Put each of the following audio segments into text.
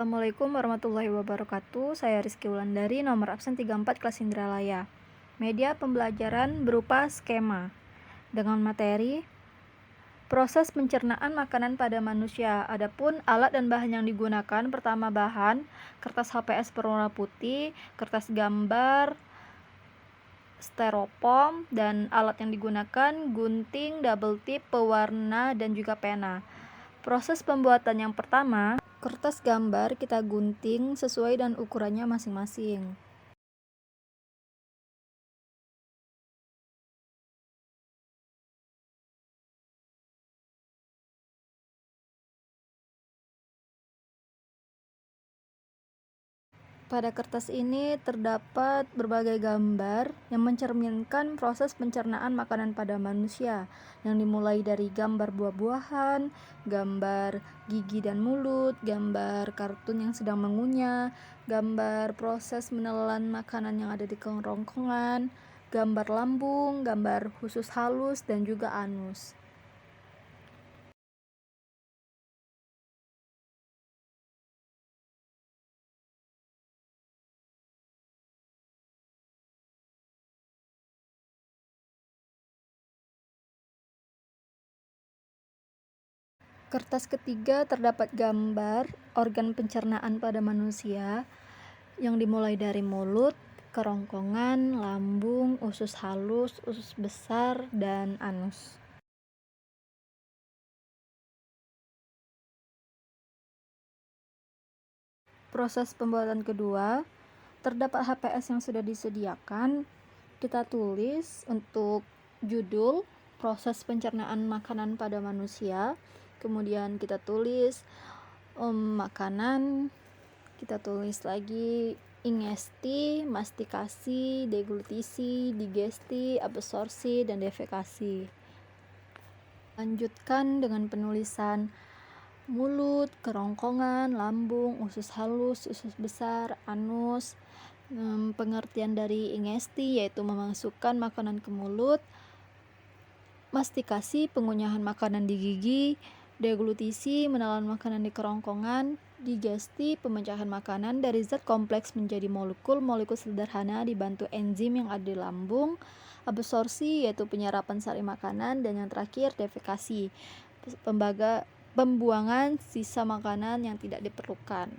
Assalamualaikum warahmatullahi wabarakatuh. Saya Rizky Wulandari, nomor absen 34 kelas Indralaya. Media pembelajaran berupa skema dengan materi proses pencernaan makanan pada manusia. Adapun alat dan bahan yang digunakan, pertama bahan kertas HPS berwarna putih, kertas gambar, styrofoam, dan alat yang digunakan gunting, double tip, pewarna, dan juga pena. Proses pembuatan yang pertama, kertas gambar kita gunting sesuai dan ukurannya masing-masing. Pada kertas ini terdapat berbagai gambar yang mencerminkan proses pencernaan makanan pada manusia, yang dimulai dari gambar buah-buahan, gambar gigi dan mulut, gambar kartun yang sedang mengunyah, gambar proses menelan makanan yang ada di kerongkongan, gambar lambung, gambar usus halus, dan juga anus. Kertas ketiga terdapat gambar organ pencernaan pada manusia yang dimulai dari mulut, kerongkongan, lambung, usus halus, usus besar, dan anus. Proses pembuatan kedua, terdapat HPS yang sudah disediakan. Kita tulis untuk judul proses pencernaan makanan pada manusia, kemudian kita tulis makanan, kita tulis lagi ingesti, mastikasi, deglutisi, digesti, absorpsi, dan defekasi. Lanjutkan dengan penulisan mulut, kerongkongan, lambung, usus halus, usus besar, anus. Pengertian dari ingesti yaitu memasukkan makanan ke mulut, mastikasi pengunyahan makanan di gigi, deglutisi menelan makanan di kerongkongan, digesti pemecahan makanan dari zat kompleks menjadi molekul sederhana dibantu enzim yang ada di lambung, absorpsi yaitu penyerapan sari makanan, dan yang terakhir defekasi, pembuangan sisa makanan yang tidak diperlukan.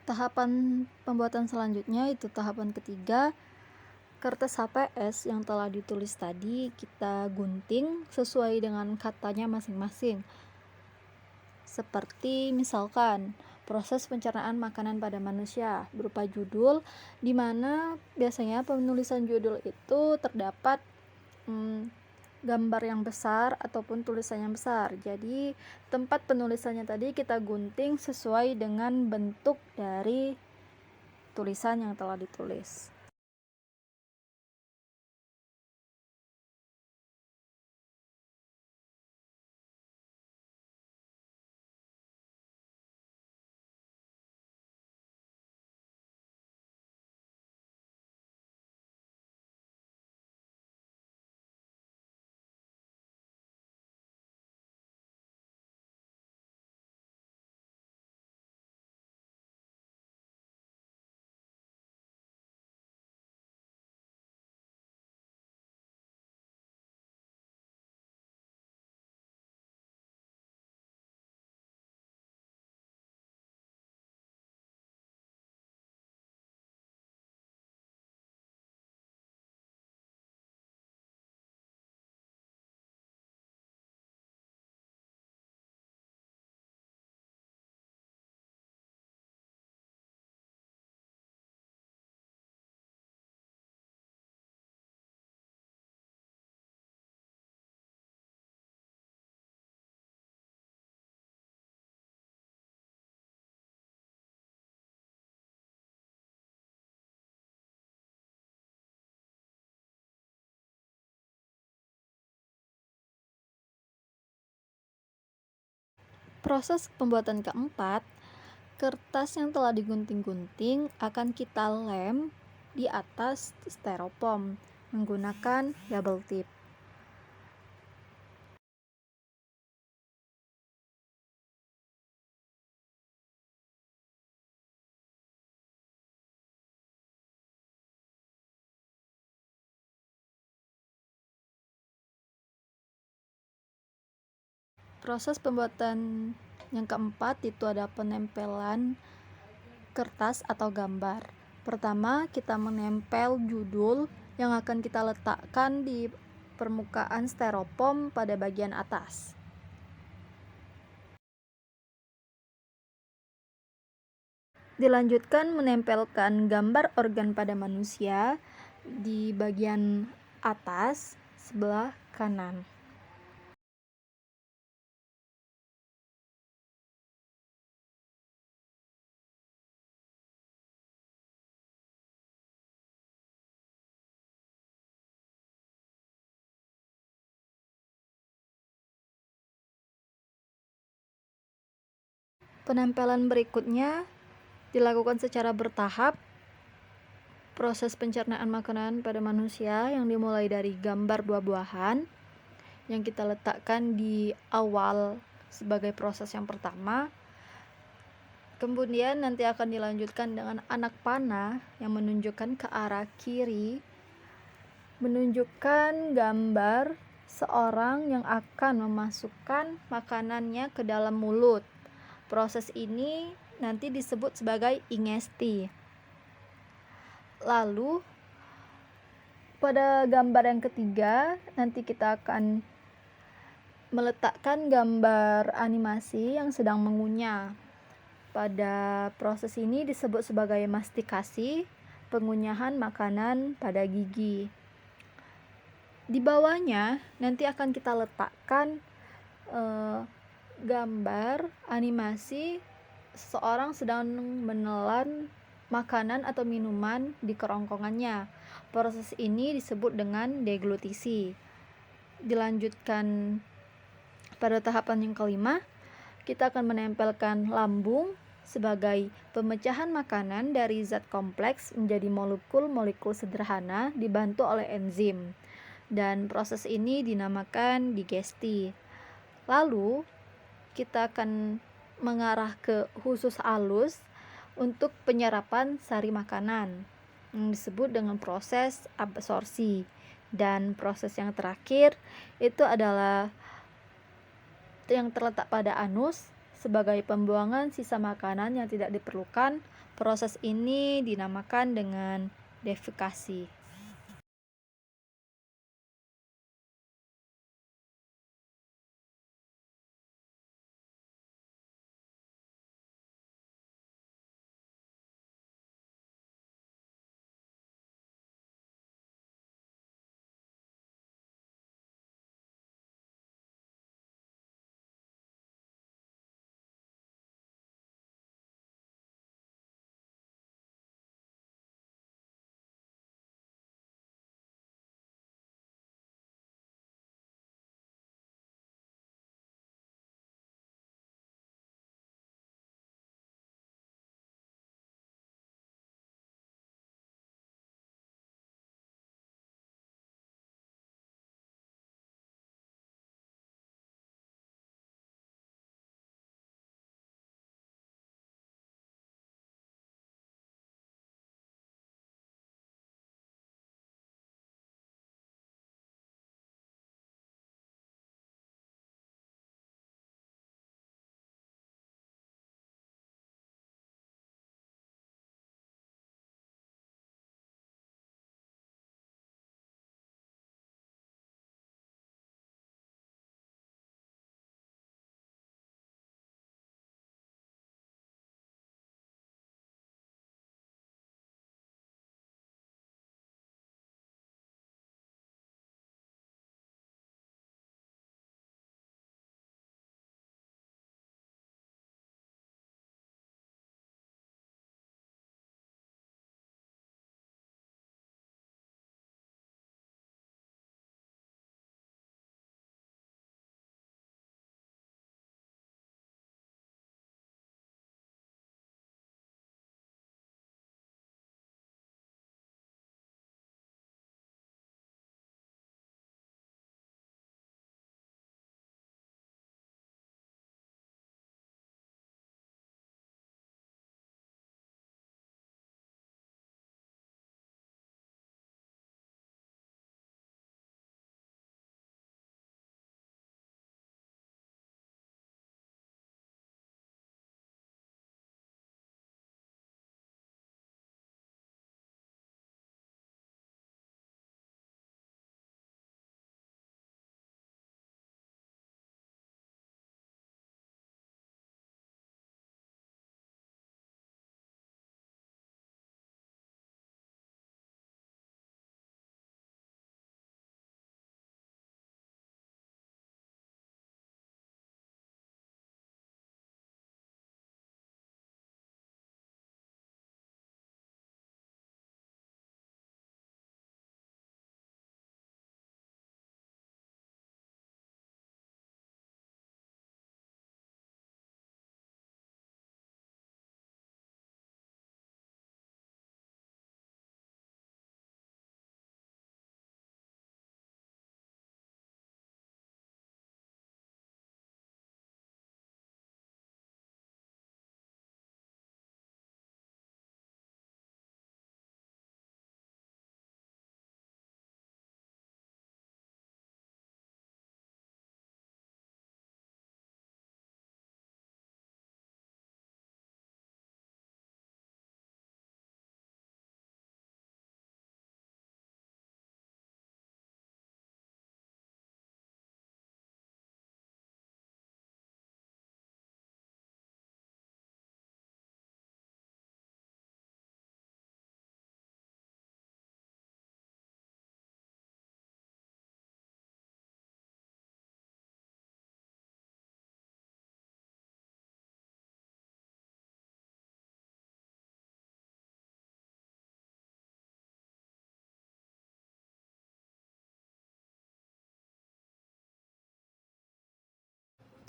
Tahapan pembuatan selanjutnya itu tahapan ketiga, kertas HPS yang telah ditulis tadi kita gunting sesuai dengan katanya masing-masing. Seperti misalkan proses pencernaan makanan pada manusia berupa judul, di mana biasanya penulisan judul itu terdapat gambar yang besar ataupun tulisan yang besar. Jadi tempat penulisannya tadi kita gunting sesuai dengan bentuk dari tulisan yang telah ditulis. Proses pembuatan keempat, kertas yang telah digunting-gunting akan kita lem di atas styrofoam menggunakan double tip. Proses pembuatan yang keempat itu ada penempelan kertas atau gambar. Pertama, kita menempel judul yang akan kita letakkan di permukaan styrofoam pada bagian atas. Dilanjutkan menempelkan gambar organ pada manusia di bagian atas sebelah kanan. Penempelan berikutnya dilakukan secara bertahap. Proses pencernaan makanan pada manusia yang dimulai dari gambar buah-buahan yang kita letakkan di awal sebagai proses yang pertama. Kemudian nanti akan dilanjutkan dengan anak panah yang menunjukkan ke arah kiri, menunjukkan gambar seorang yang akan memasukkan makanannya ke dalam mulut. Proses ini nanti disebut sebagai ingesti. Lalu pada gambar yang ketiga nanti kita akan meletakkan gambar animasi yang sedang mengunyah. Pada proses ini disebut sebagai mastikasi, pengunyahan makanan pada gigi. Di bawahnya nanti akan kita letakkan gambar animasi seseorang sedang menelan makanan atau minuman di kerongkongannya. Proses ini disebut dengan deglutisi. Dilanjutkan pada tahapan yang kelima, kita akan menempelkan lambung sebagai pemecahan makanan dari zat kompleks menjadi molekul-molekul sederhana dibantu oleh enzim. Dan proses ini dinamakan digesti. Lalu kita akan mengarah ke usus halus untuk penyerapan sari makanan yang disebut dengan proses absorpsi. Dan proses yang terakhir itu adalah yang terletak pada anus sebagai pembuangan sisa makanan yang tidak diperlukan. Proses ini dinamakan dengan defekasi.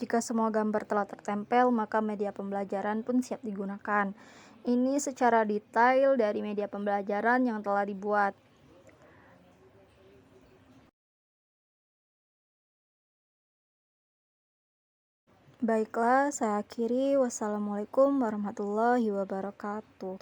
Jika semua gambar telah tertempel, maka media pembelajaran pun siap digunakan. Ini secara detail dari media pembelajaran yang telah dibuat. Baiklah, saya akhiri. Wassalamualaikum warahmatullahi wabarakatuh.